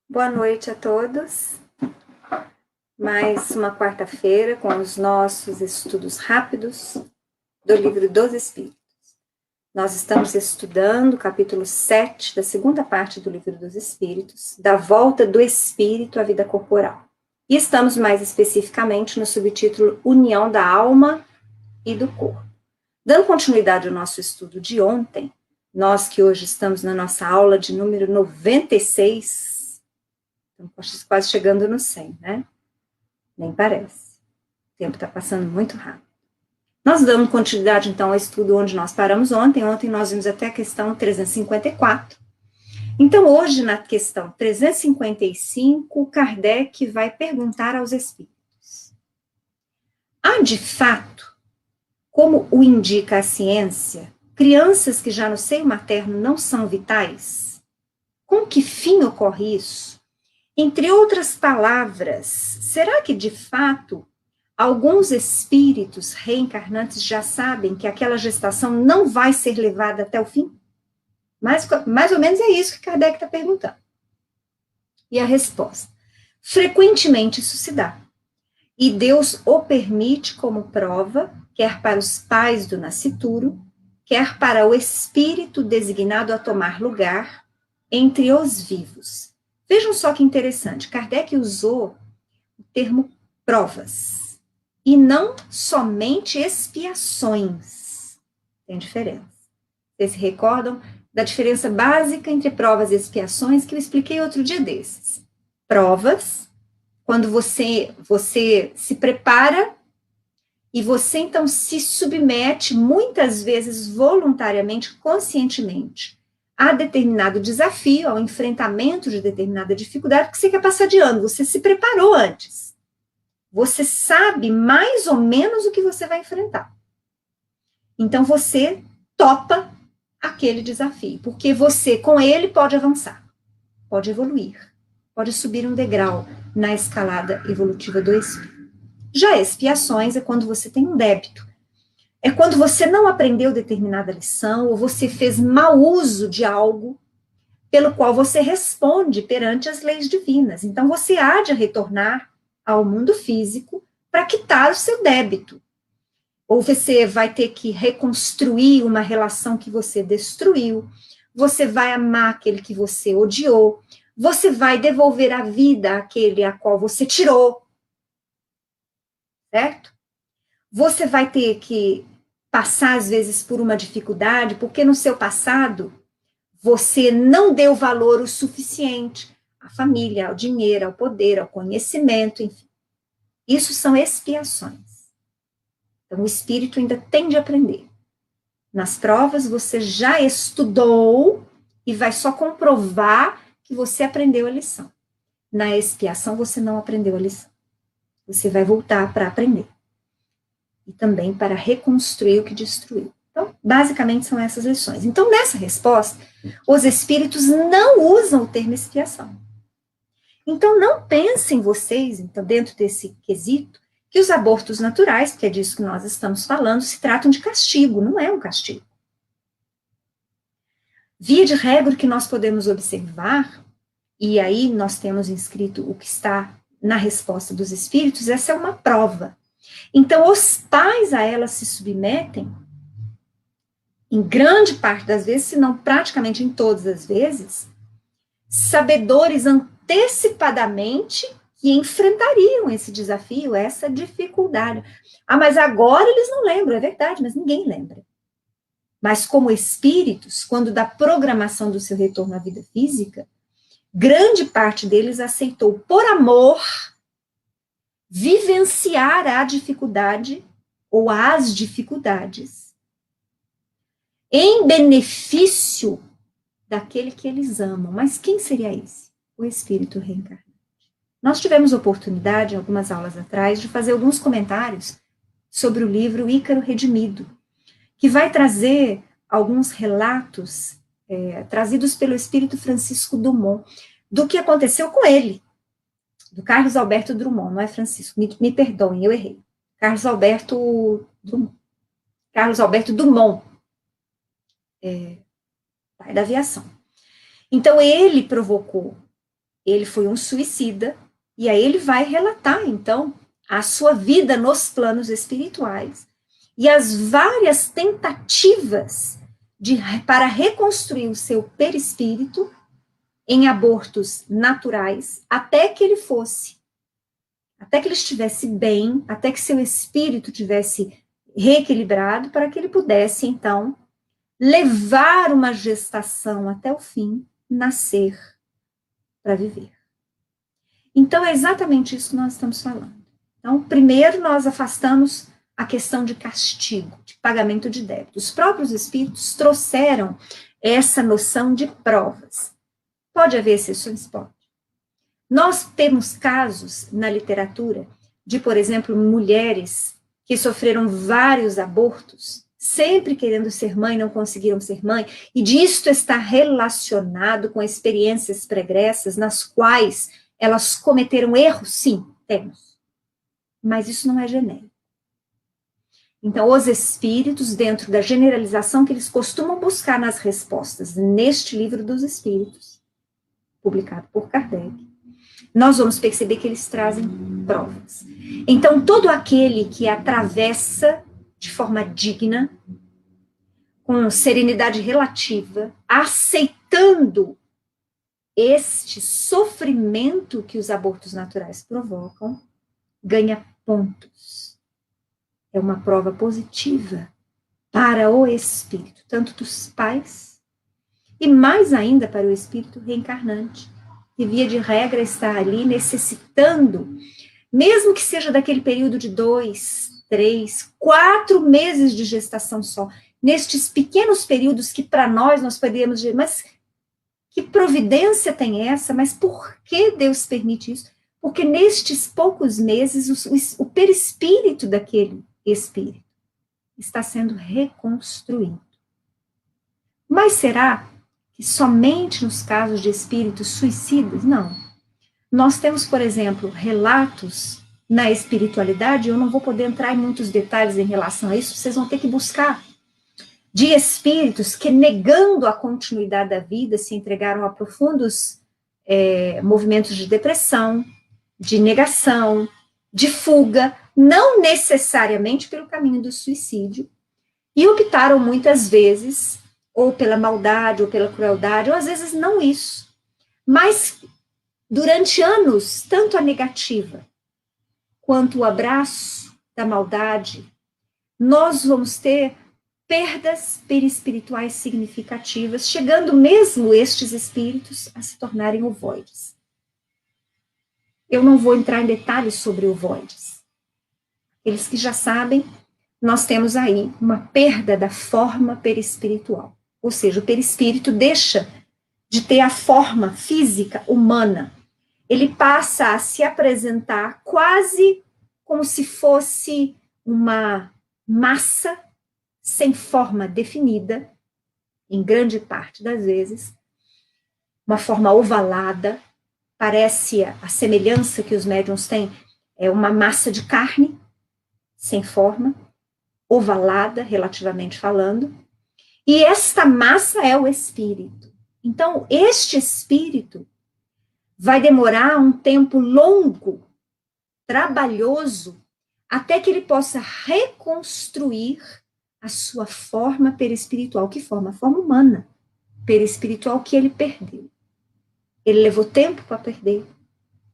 Boa noite a todos. Mais uma quarta-feira com os nossos estudos rápidos do Livro dos Espíritos. Nós estamos estudando o capítulo 7 da segunda parte do Livro dos Espíritos, da volta do espírito à vida corporal. E estamos mais especificamente no subtítulo União da Alma e do Corpo. Dando continuidade ao nosso estudo de ontem, nós que hoje estamos na nossa aula de número 96, estamos quase chegando no 100, né? Nem parece. O tempo está passando muito rápido. Nós damos continuidade, então, ao estudo onde nós paramos ontem. Ontem nós vimos até a questão 354. Então, hoje, na questão 355, Kardec vai perguntar aos espíritos: há, de fato, como o indica a ciência, crianças que já no seio materno não são vitais? Com que fim ocorre isso? Entre outras palavras, será que, de fato, alguns espíritos reencarnantes já sabem que aquela gestação não vai ser levada até o fim? Mais ou menos é isso que Kardec está perguntando. E a resposta: frequentemente isso se dá. E Deus o permite como prova, quer para os pais do nascituro, quer para o espírito designado a tomar lugar entre os vivos. Vejam só que interessante, Kardec usou o termo provas, e não somente expiações. Tem diferença. Vocês se recordam da diferença básica entre provas e expiações que eu expliquei outro dia desses? Provas, quando você se prepara e você então se submete, muitas vezes voluntariamente, conscientemente, a determinado desafio, ao enfrentamento de determinada dificuldade, porque você quer passar de ano, você se preparou antes. Você sabe mais ou menos o que você vai enfrentar. Então você topa aquele desafio, porque você, com ele, pode avançar, pode evoluir, pode subir um degrau na escalada evolutiva do espírito. Já expiações é quando você tem um débito. É quando você não aprendeu determinada lição, ou você fez mau uso de algo pelo qual você responde perante as leis divinas. Então, você há de retornar ao mundo físico para quitar o seu débito. Ou você vai ter que reconstruir uma relação que você destruiu, você vai amar aquele que você odiou, você vai devolver a vida àquele a qual você tirou, certo? Você vai ter que passar, às vezes, por uma dificuldade, porque no seu passado você não deu valor o suficiente à família, ao dinheiro, ao poder, ao conhecimento, enfim. Isso são expiações. Então, o espírito ainda tem de aprender. Nas provas, você já estudou e vai só comprovar que você aprendeu a lição. Na expiação, você não aprendeu a lição. Você vai voltar para aprender. E também para reconstruir o que destruiu. Então, basicamente, são essas lições. Então, nessa resposta, os espíritos não usam o termo expiação. Então, não pensem vocês, então, dentro desse quesito, que os abortos naturais, porque é disso que nós estamos falando, se tratam de castigo. Não é um castigo. Via de regra, que nós podemos observar, e aí nós temos inscrito o que está na resposta dos espíritos, essa é uma prova. Então, os pais a ela se submetem, em grande parte das vezes, se não praticamente em todas as vezes, sabedores antecipadamente que enfrentariam esse desafio, essa dificuldade. Ah, mas agora eles não lembram, é verdade, mas ninguém lembra. Mas como espíritos, quando da programação do seu retorno à vida física, grande parte deles aceitou, por amor, vivenciar a dificuldade ou as dificuldades em benefício daquele que eles amam. Mas quem seria esse? O espírito reencarnante. Nós tivemos oportunidade, algumas aulas atrás, de fazer alguns comentários sobre o livro Ícaro Redimido, que vai trazer alguns relatos trazidos pelo espírito Francisco Dumont, do que aconteceu com ele, do Carlos Alberto Drummond, não é Francisco, me perdoem, eu errei. Carlos Alberto Drummond. Carlos Alberto Dumont, pai da aviação. Então, ele provocou ele foi um suicida, e aí ele vai relatar, então, a sua vida nos planos espirituais e as várias tentativas para reconstruir o seu perispírito em abortos naturais, até que ele estivesse bem, até que seu espírito tivesse reequilibrado, para que ele pudesse, então, levar uma gestação até o fim, nascer para viver. Então, é exatamente isso que nós estamos falando. Então, primeiro nós afastamos a questão de castigo, de pagamento de débito. Os próprios espíritos trouxeram essa noção de provas. Pode haver exceções? Pode. Nós temos casos na literatura de, por exemplo, mulheres que sofreram vários abortos, sempre querendo ser mãe, não conseguiram ser mãe, e disto está relacionado com experiências pregressas nas quais elas cometeram erros? Sim, temos. Mas isso não é genérico. Então, os espíritos, dentro da generalização que eles costumam buscar nas respostas neste livro dos espíritos, publicado por Kardec, nós vamos perceber que eles trazem provas. Então, todo aquele que atravessa de forma digna, com serenidade relativa, aceitando este sofrimento que os abortos naturais provocam, ganha pontos. É uma prova positiva para o espírito, tanto dos pais, e mais ainda para o espírito reencarnante, que via de regra está ali necessitando, mesmo que seja daquele período de 2, 3, 4 meses de gestação só, nestes pequenos períodos que para nós poderíamos dizer, mas que providência tem essa? Mas por que Deus permite isso? Porque nestes poucos meses o perispírito daquele espírito está sendo reconstruído. Mas será que somente nos casos de espíritos suicidas? Não. Nós temos, por exemplo, relatos na espiritualidade, eu não vou poder entrar em muitos detalhes em relação a isso, vocês vão ter que buscar, de espíritos que, negando a continuidade da vida, se entregaram a profundos movimentos de depressão, de negação, de fuga, não necessariamente pelo caminho do suicídio, e optaram muitas vezes, ou pela maldade, ou pela crueldade, ou às vezes não isso, mas durante anos, tanto a negativa quanto o abraço da maldade, nós vamos ter perdas perispirituais significativas, chegando mesmo estes espíritos a se tornarem ovoides. Eu não vou entrar em detalhes sobre ovoides. Eles que já sabem, nós temos aí uma perda da forma perispiritual. Ou seja, o perispírito deixa de ter a forma física humana. Ele passa a se apresentar quase como se fosse uma massa sem forma definida, em grande parte das vezes, uma forma ovalada, parece a semelhança que os médiuns têm, é uma massa de carne, sem forma, ovalada, relativamente falando, e esta massa é o espírito. Então, este espírito vai demorar um tempo longo, trabalhoso, até que ele possa reconstruir a sua forma perispiritual. Que forma? A forma humana, perispiritual que ele perdeu. Ele levou tempo para perder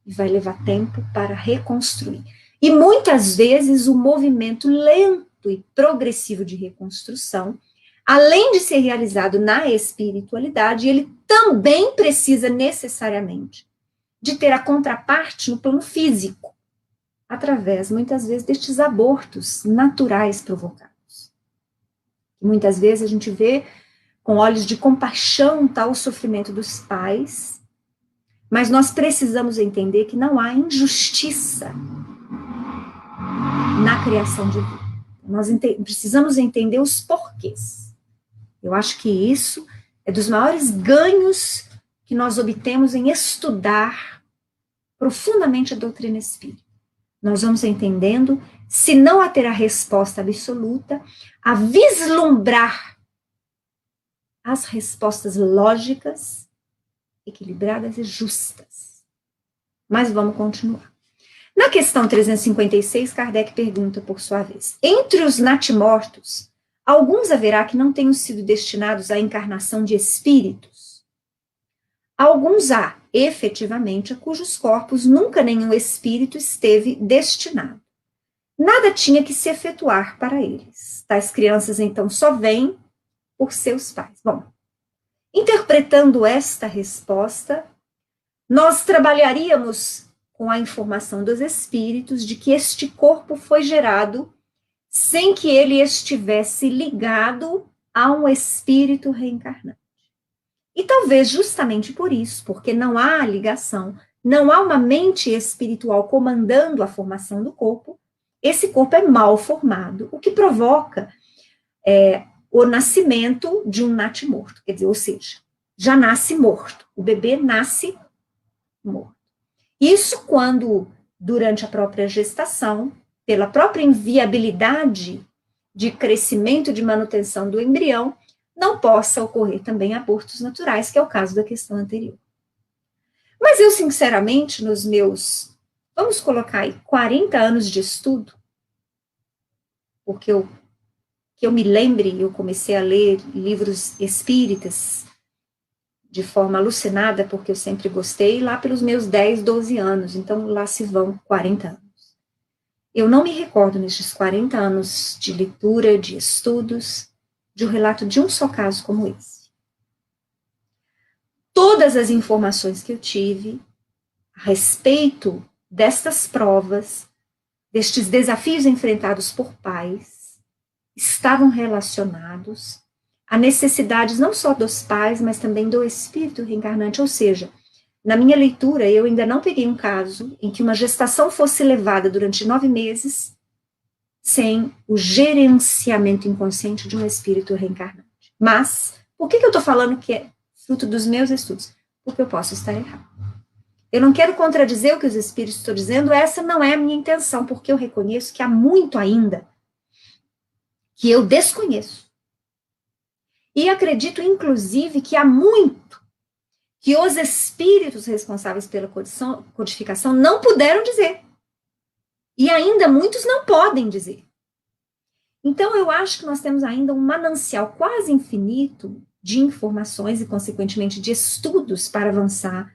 e vai levar tempo para reconstruir. E muitas vezes o movimento lento e progressivo de reconstrução, além de ser realizado na espiritualidade, ele também precisa necessariamente de ter a contraparte no plano físico, através, muitas vezes, destes abortos naturais provocados. Muitas vezes a gente vê com olhos de compaixão tal sofrimento dos pais, mas nós precisamos entender que não há injustiça na criação de vida. Nós precisamos entender os porquês. Eu acho que isso é dos maiores ganhos que nós obtemos em estudar profundamente a doutrina espírita. Nós vamos entendendo, se não a ter a resposta absoluta, a vislumbrar as respostas lógicas, equilibradas e justas. Mas vamos continuar. Na questão 356, Kardec pergunta por sua vez: entre os natimortos, alguns haverá que não tenham sido destinados à encarnação de espíritos? Alguns há, efetivamente, a cujos corpos nunca nenhum espírito esteve destinado. Nada tinha que se efetuar para eles. Tais crianças, então, só vêm por seus pais. Bom, interpretando esta resposta, nós trabalharíamos com a informação dos espíritos de que este corpo foi gerado sem que ele estivesse ligado a um espírito reencarnante. E talvez justamente por isso, porque não há ligação, não há uma mente espiritual comandando a formação do corpo, esse corpo é mal formado, o que provoca o nascimento de um natimorto, quer dizer, ou seja, já nasce morto, o bebê nasce morto. Isso quando, durante a própria gestação, pela própria inviabilidade de crescimento e de manutenção do embrião, não possa ocorrer também abortos naturais, que é o caso da questão anterior. Mas eu, sinceramente, nos meus, vamos colocar aí, 40 anos de estudo, porque que eu me lembre, eu comecei a ler livros espíritas de forma alucinada, porque eu sempre gostei, lá pelos meus 10, 12 anos, então lá se vão 40 anos. Eu não me recordo nesses 40 anos de leitura, de estudos, de um relato de um só caso como esse. Todas as informações que eu tive a respeito destas provas, destes desafios enfrentados por pais, estavam relacionados a necessidades não só dos pais, mas também do espírito reencarnante, ou seja, na minha leitura, eu ainda não peguei um caso em que uma gestação fosse levada durante 9 meses sem o gerenciamento inconsciente de um espírito reencarnante. Mas, por que eu estou falando que é fruto dos meus estudos? Porque eu posso estar errado. Eu não quero contradizer o que os espíritos estão dizendo, essa não é a minha intenção, porque eu reconheço que há muito ainda que eu desconheço. E acredito, inclusive, que há muito que os espíritos responsáveis pela codificação não puderam dizer. E ainda muitos não podem dizer. Então, eu acho que nós temos ainda um manancial quase infinito de informações e, consequentemente, de estudos para avançar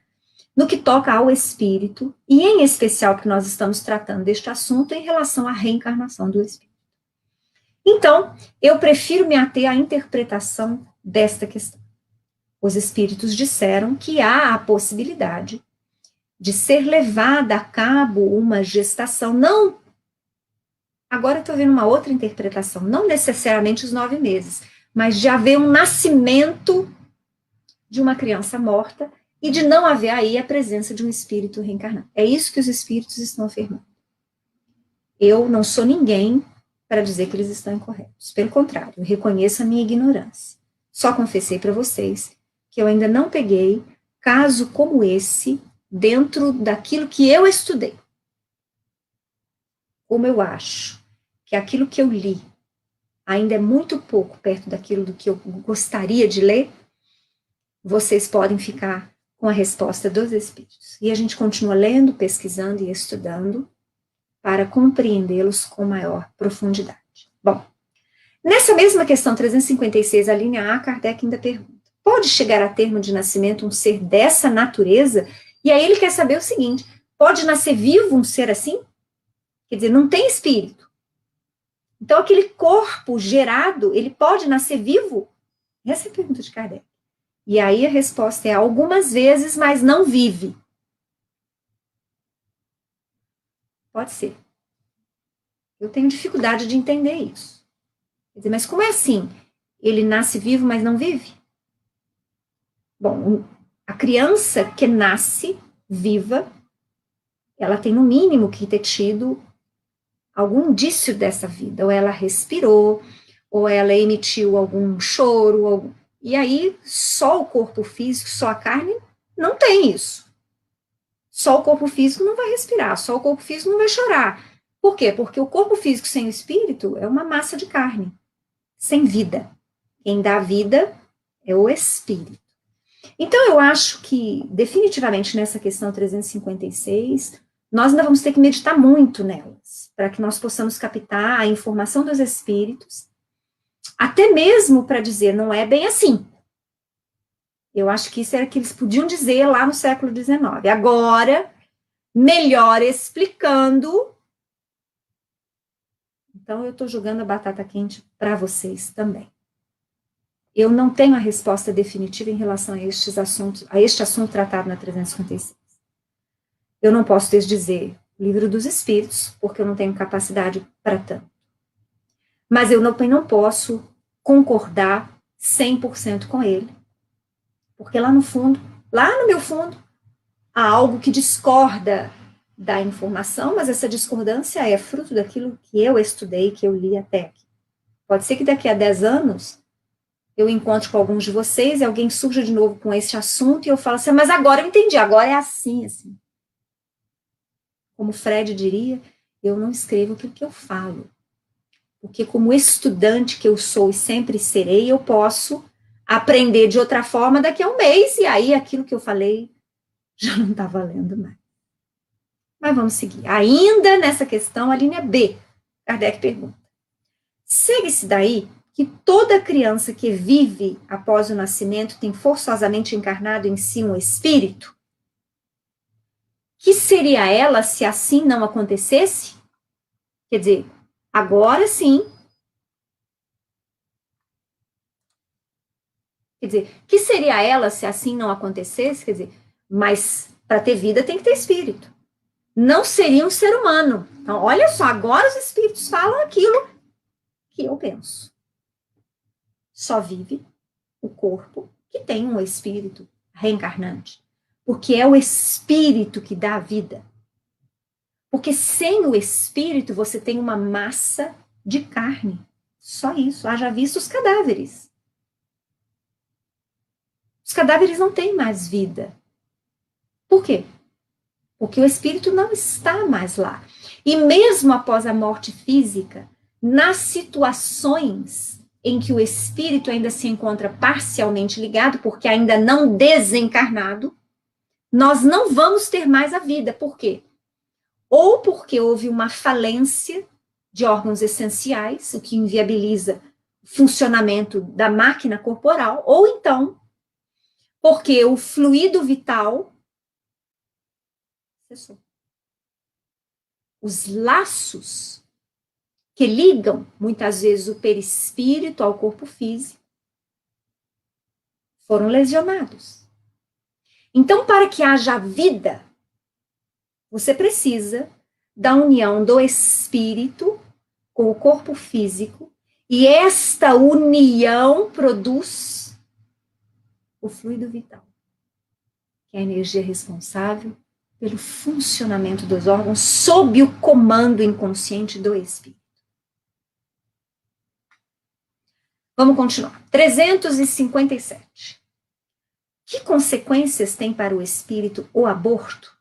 no que toca ao espírito, e em especial que nós estamos tratando deste assunto em relação à reencarnação do espírito. Então, eu prefiro me ater à interpretação desta questão. Os espíritos disseram que há a possibilidade de ser levada a cabo uma gestação, não, agora eu estou vendo uma outra interpretação, não necessariamente os 9 meses, mas de haver um nascimento de uma criança morta e de não haver aí a presença de um espírito reencarnado. É isso que os espíritos estão afirmando. Eu não sou ninguém para dizer que eles estão incorretos. Pelo contrário, eu reconheço a minha ignorância. Só confessei para vocês que eu ainda não peguei caso como esse dentro daquilo que eu estudei. Como eu acho que aquilo que eu li ainda é muito pouco perto daquilo do que eu gostaria de ler, vocês podem ficar com a resposta dos espíritos. E a gente continua lendo, pesquisando e estudando para compreendê-los com maior profundidade. Bom, nessa mesma questão 356, a linha A, Kardec ainda pergunta: pode chegar a termo de nascimento um ser dessa natureza? E aí ele quer saber o seguinte: pode nascer vivo um ser assim? Quer dizer, não tem espírito. Então, aquele corpo gerado, ele pode nascer vivo? Essa é a pergunta de Kardec. E aí a resposta é algumas vezes, mas não vive. Pode ser. Eu tenho dificuldade de entender isso. Quer dizer, mas como é assim? Ele nasce vivo, mas não vive? Bom, a criança que nasce viva, ela tem no mínimo que ter tido algum indício dessa vida. Ou ela respirou, ou ela emitiu algum choro, e aí só o corpo físico, só a carne, não tem isso. Só o corpo físico não vai respirar, só o corpo físico não vai chorar. Por quê? Porque o corpo físico sem o espírito é uma massa de carne, sem vida. Quem dá vida é o espírito. Então, eu acho que, definitivamente, nessa questão 356, nós ainda vamos ter que meditar muito nelas, para que nós possamos captar a informação dos espíritos, até mesmo para dizer, não é bem assim. Eu acho que isso era o que eles podiam dizer lá no século XIX. Agora, melhor explicando. Então, eu estou jogando a batata quente para vocês também. Eu não tenho a resposta definitiva em relação a este assunto tratado na 356. Eu não posso lhes dizer livro dos espíritos, porque eu não tenho capacidade para tanto. Mas eu não posso concordar 100% com ele, porque lá no fundo, lá no meu fundo, há algo que discorda da informação, mas essa discordância é fruto daquilo que eu estudei, que eu li até aqui. Pode ser que daqui a 10 anos eu encontro com alguns de vocês e alguém surja de novo com esse assunto e eu falo assim, mas agora eu entendi, agora é assim, assim. Como Fred diria, eu não escrevo aquilo que eu falo. Porque como estudante que eu sou e sempre serei, eu posso aprender de outra forma daqui a um mês e aí aquilo que eu falei já não está valendo mais. Mas vamos seguir. Ainda nessa questão, a linha B, Kardec pergunta. Segue-se daí que toda criança que vive após o nascimento tem forçosamente encarnado em si um espírito? Que seria ela se assim não acontecesse? Quer dizer, agora sim. Quer dizer, que seria ela se assim não acontecesse? Quer dizer, mas para ter vida tem que ter espírito. Não seria um ser humano. Então, olha só, agora os espíritos falam aquilo que eu penso. Só vive o corpo que tem um espírito reencarnante. Porque é o espírito que dá a vida. Porque sem o espírito você tem uma massa de carne. Só isso. Haja visto os cadáveres. Os cadáveres não têm mais vida. Por quê? Porque o espírito não está mais lá. E mesmo após a morte física, nas situações em que o espírito ainda se encontra parcialmente ligado, porque ainda não desencarnado, nós não vamos ter mais a vida. Por quê? Ou porque houve uma falência de órgãos essenciais, o que inviabiliza o funcionamento da máquina corporal, ou então porque o fluido vital cessou. Os laços que ligam, muitas vezes, o perispírito ao corpo físico foram lesionados. Então, para que haja vida, você precisa da união do espírito com o corpo físico, e esta união produz o fluido vital, que é a energia responsável pelo funcionamento dos órgãos sob o comando inconsciente do espírito. Vamos continuar. 357. Que consequências tem para o espírito o aborto?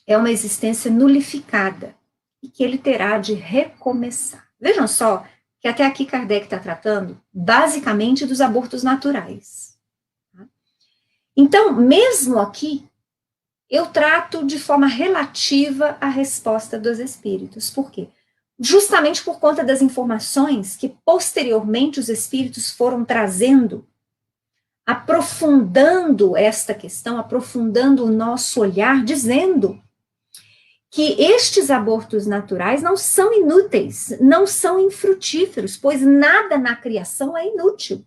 É uma existência nulificada e que ele terá de recomeçar. Vejam só que até aqui Kardec está tratando basicamente dos abortos naturais. Então, mesmo aqui, eu trato de forma relativa a resposta dos espíritos. Por quê? Justamente por conta das informações que posteriormente os espíritos foram trazendo, aprofundando esta questão, aprofundando o nosso olhar, dizendo que estes abortos naturais não são inúteis, não são infrutíferos, pois nada na criação é inútil.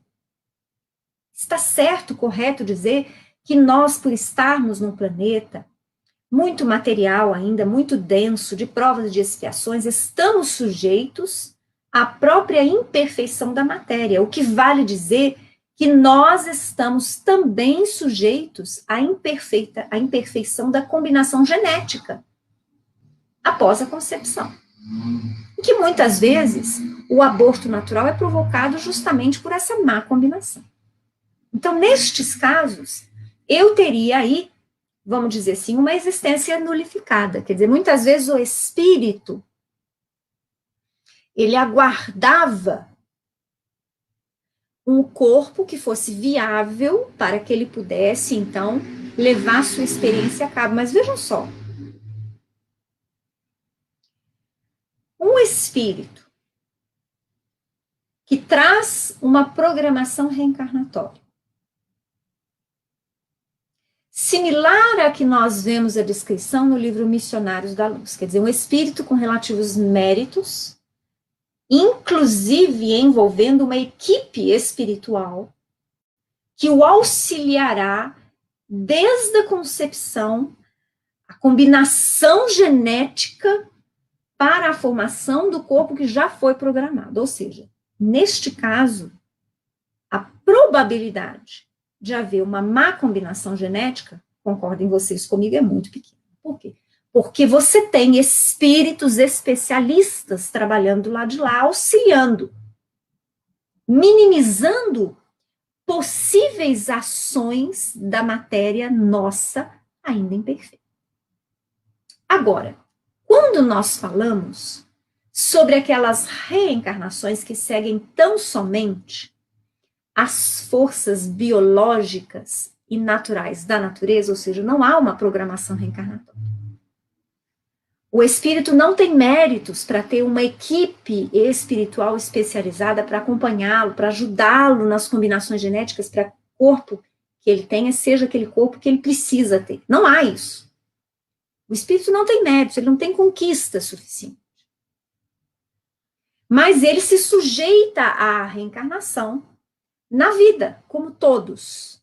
Está certo, correto dizer que nós, por estarmos num planeta muito material ainda, muito denso, de provas e de expiações, estamos sujeitos à própria imperfeição da matéria, o que vale dizer que nós estamos também sujeitos à imperfeição da combinação genética após a concepção. E que muitas vezes o aborto natural é provocado justamente por essa má combinação. Então, nestes casos, eu teria aí, vamos dizer assim, uma existência nulificada. Quer dizer, muitas vezes o espírito, ele aguardava um corpo que fosse viável para que ele pudesse, então, levar sua experiência a cabo. Mas vejam só, um espírito que traz uma programação reencarnatória, similar à que nós vemos a descrição no livro Missionários da Luz, quer dizer, um espírito com relativos méritos, inclusive envolvendo uma equipe espiritual que o auxiliará desde a concepção, a combinação genética para a formação do corpo que já foi programado. Ou seja, neste caso, a probabilidade de haver uma má combinação genética, concordem vocês comigo, é muito pequena. Por quê? Porque você tem espíritos especialistas trabalhando do lado de lá, auxiliando, minimizando possíveis ações da matéria nossa ainda imperfeita. Agora, quando nós falamos sobre aquelas reencarnações que seguem tão somente as forças biológicas e naturais da natureza, ou seja, não há uma programação reencarnatória. O espírito não tem méritos para ter uma equipe espiritual especializada para acompanhá-lo, para ajudá-lo nas combinações genéticas para o corpo que ele tenha, seja aquele corpo que ele precisa ter. Não há isso. O espírito não tem méritos, ele não tem conquista suficiente. Mas ele se sujeita à reencarnação na vida, como todos.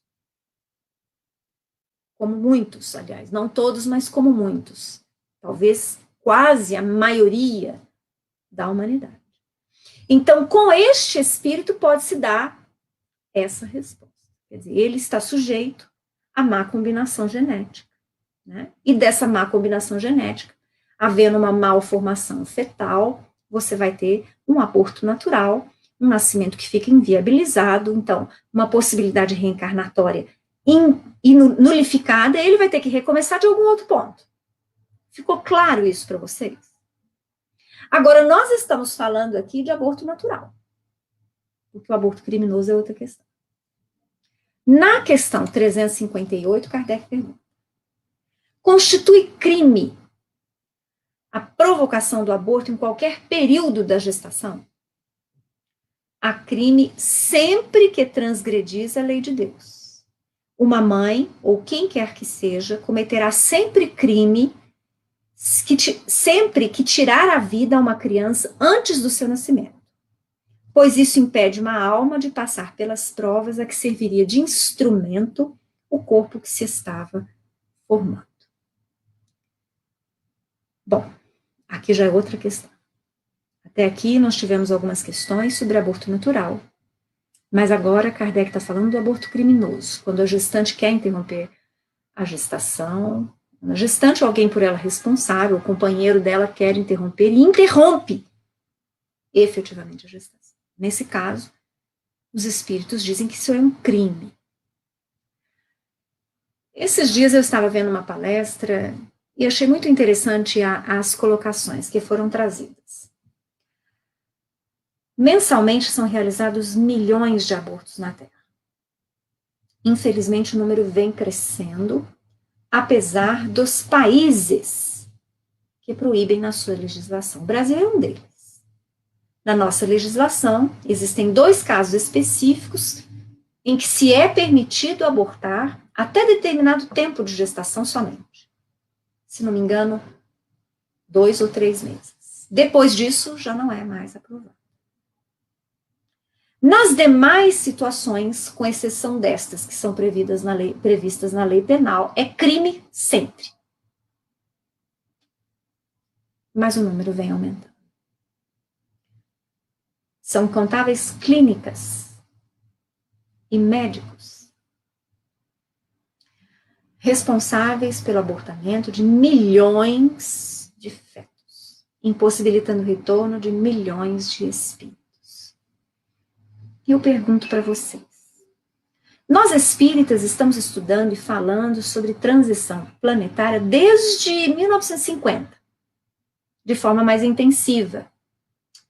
Como muitos, aliás. Não todos, mas como muitos. Talvez quase a maioria da humanidade. Então, com este espírito pode-se dar essa resposta. Quer dizer, ele está sujeito à má combinação genética. Né? E dessa má combinação genética, havendo uma malformação fetal, você vai ter um aborto natural, um nascimento que fica inviabilizado, então, uma possibilidade reencarnatória nulificada, ele vai ter que recomeçar de algum outro ponto. Ficou claro isso para vocês? Agora, nós estamos falando aqui de aborto natural, porque o aborto criminoso é outra questão. Na questão 358, Kardec pergunta: constitui crime a provocação do aborto em qualquer período da gestação? Há crime sempre que transgredis a lei de Deus. Uma mãe, ou quem quer que seja, cometerá sempre crime sempre que tirar a vida a uma criança antes do seu nascimento, pois isso impede uma alma de passar pelas provas a que serviria de instrumento o corpo que se estava formando. Bom, aqui já é outra questão. Até aqui nós tivemos algumas questões sobre aborto natural, mas agora Kardec está falando do aborto criminoso, quando a gestante quer interromper a gestação, a gestante ou alguém por ela responsável, o companheiro dela quer interromper e interrompe efetivamente a gestação. Nesse caso, os espíritos dizem que isso é um crime. Esses dias eu estava vendo uma palestra e achei muito interessante as colocações que foram trazidas. Mensalmente são realizados milhões de abortos na Terra. Infelizmente o número vem crescendo, apesar dos países que proíbem na sua legislação. O Brasil é um deles. Na nossa legislação, existem 2 casos específicos em que se é permitido abortar até determinado tempo de gestação somente. Se não me engano, 2 ou 3 meses. Depois disso, já não é mais aprovado. Nas demais situações, com exceção destas que são previstas na lei penal, é crime sempre. Mas o número vem aumentando. São incontáveis clínicas e médicos responsáveis pelo abortamento de milhões de fetos, impossibilitando o retorno de milhões de espíritos. E eu pergunto para vocês, nós espíritas estamos estudando e falando sobre transição planetária desde 1950, de forma mais intensiva.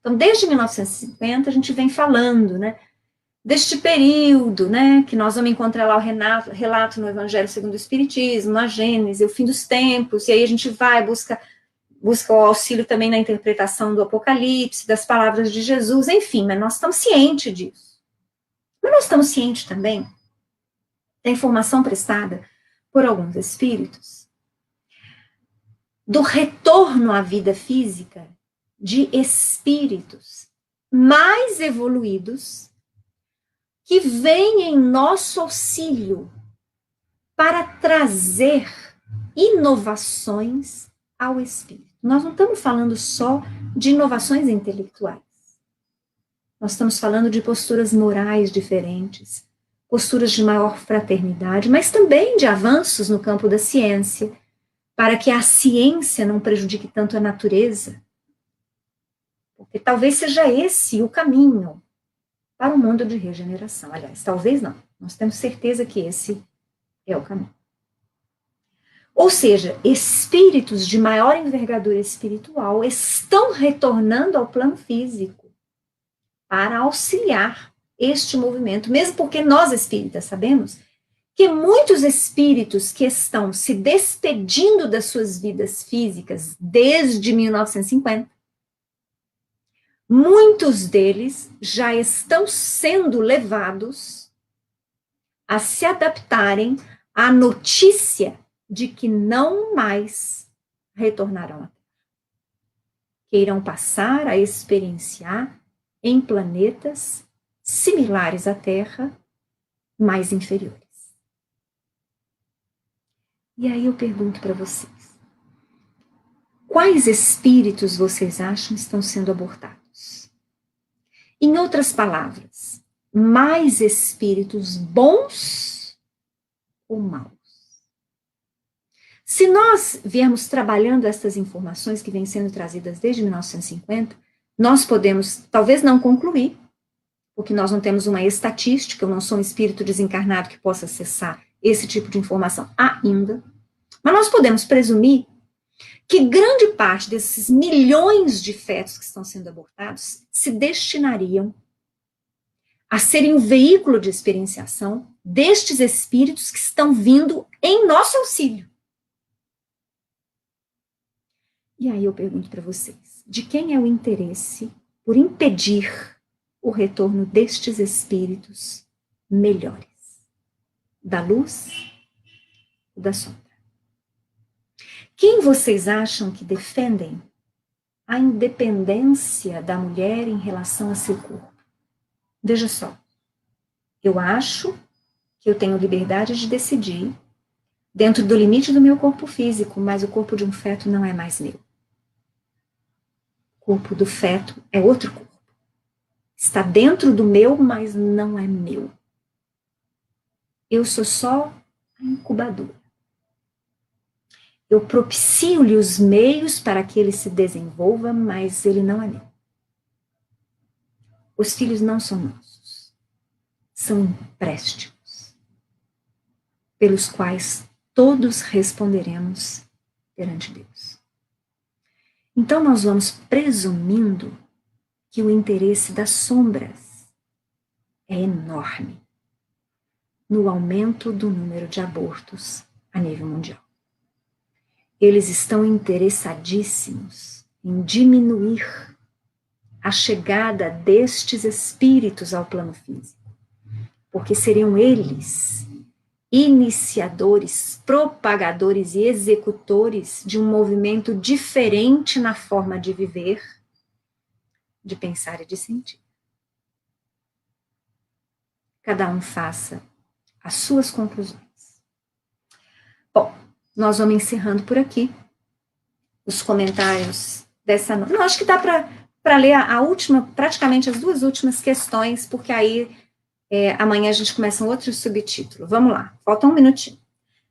Então, desde 1950, a gente vem falando, né, deste período, né, que nós vamos encontrar lá o relato no Evangelho segundo o Espiritismo, na Gênesis, o fim dos tempos, e aí a gente vai, busca o auxílio também na interpretação do Apocalipse, das palavras de Jesus, enfim, mas nós estamos cientes disso. Mas nós estamos cientes também da informação prestada por alguns espíritos, do retorno à vida física de espíritos mais evoluídos que vêm em nosso auxílio para trazer inovações ao espírito. Nós não estamos falando só de inovações intelectuais. Nós estamos falando de posturas morais diferentes, posturas de maior fraternidade, mas também de avanços no campo da ciência, para que a ciência não prejudique tanto a natureza. Porque talvez seja esse o caminho para o mundo de regeneração. Aliás, talvez não. Nós temos certeza que esse é o caminho. Ou seja, espíritos de maior envergadura espiritual estão retornando ao plano físico para auxiliar este movimento, mesmo porque nós espíritas sabemos que muitos espíritos que estão se despedindo das suas vidas físicas desde 1950, muitos deles já estão sendo levados a se adaptarem à notícia de que não mais retornarão à Terra, que irão passar a experienciar em planetas similares à Terra, mais inferiores. E aí eu pergunto para vocês, quais espíritos vocês acham estão sendo abortados? Em outras palavras, mais espíritos bons ou maus? Se nós viermos trabalhando essas informações que vêm sendo trazidas desde 1950, nós podemos, talvez não concluir, porque nós não temos uma estatística, eu não sou um espírito desencarnado que possa acessar esse tipo de informação ainda, mas nós podemos presumir que grande parte desses milhões de fetos que estão sendo abortados se destinariam a serem o veículo de experienciação destes espíritos que estão vindo em nosso auxílio. E aí eu pergunto para vocês, de quem é o interesse por impedir o retorno destes espíritos melhores? Da luz ou da sombra? Quem vocês acham que defendem a independência da mulher em relação a seu corpo? Veja só, eu acho que eu tenho liberdade de decidir dentro do limite do meu corpo físico, mas o corpo de um feto não é mais meu. O corpo do feto é outro corpo. Está dentro do meu, mas não é meu. Eu sou só a incubadora. Eu propicio-lhe os meios para que ele se desenvolva, mas ele não é meu. Os filhos não são nossos. São empréstimos, pelos quais todos responderemos perante Deus. Então nós vamos presumindo que o interesse das sombras é enorme no aumento do número de abortos a nível mundial. Eles estão interessadíssimos em diminuir a chegada destes espíritos ao plano físico, porque seriam eles iniciadores, propagadores e executores de um movimento diferente na forma de viver, de pensar e de sentir. Cada um faça as suas conclusões. Bom, nós vamos encerrando por aqui os comentários dessa noite. Não, acho que dá para ler a última, praticamente as duas últimas questões, porque aí amanhã a gente começa um outro subtítulo. Vamos lá, falta um minutinho.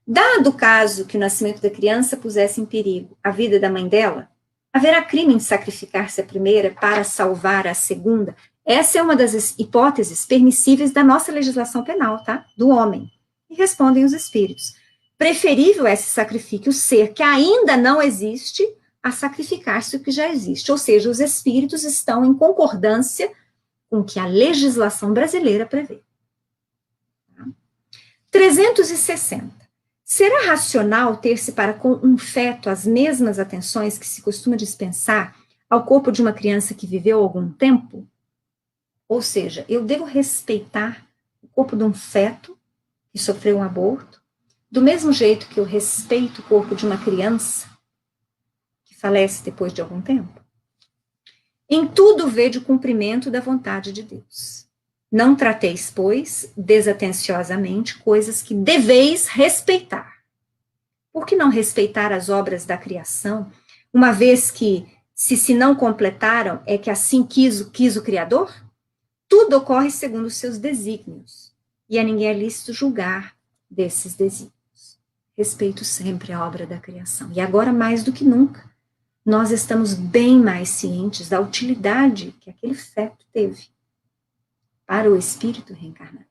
Dado o caso que o nascimento da criança pusesse em perigo a vida da mãe dela, haverá crime em sacrificar-se a primeira para salvar a segunda? Essa é uma das hipóteses permissíveis da nossa legislação penal, tá? Do homem. E respondem os espíritos. Preferível é se sacrifique o ser que ainda não existe a sacrificar-se o que já existe. Ou seja, os espíritos estão em concordância com o que a legislação brasileira prevê. 360. Será racional ter-se para com um feto as mesmas atenções que se costuma dispensar ao corpo de uma criança que viveu algum tempo? Ou seja, eu devo respeitar o corpo de um feto que sofreu um aborto, do mesmo jeito que eu respeito o corpo de uma criança que falece depois de algum tempo? Em tudo vede o cumprimento da vontade de Deus. Não trateis, pois, desatenciosamente coisas que deveis respeitar. Por que não respeitar as obras da criação, uma vez que, se não completaram, é que assim quis o Criador? Tudo ocorre segundo os seus desígnios, e a ninguém é lícito julgar desses desígnios. Respeito sempre a obra da criação. E agora, mais do que nunca, nós estamos bem mais cientes da utilidade que aquele feto teve para o espírito reencarnante.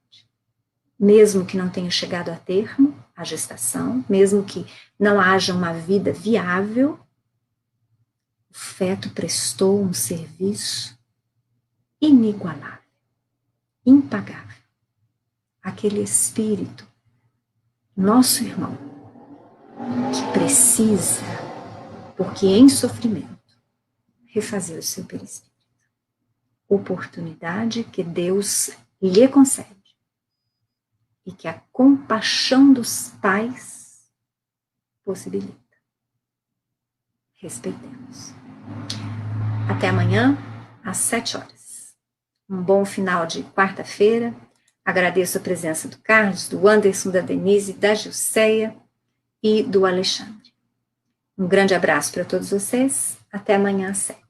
Mesmo que não tenha chegado a termo a gestação, mesmo que não haja uma vida viável, o feto prestou um serviço inigualável, impagável. Aquele espírito, nosso irmão, que precisa, porque em sofrimento, refazer o seu perispírito. Oportunidade que Deus lhe concede e que a compaixão dos pais possibilita. Respeitemos. Até amanhã, às 7 horas. Um bom final de quarta-feira. Agradeço a presença do Carlos, do Anderson, da Denise, da Gilceia e do Alexandre. Um grande abraço para todos vocês. Até amanhã às 7.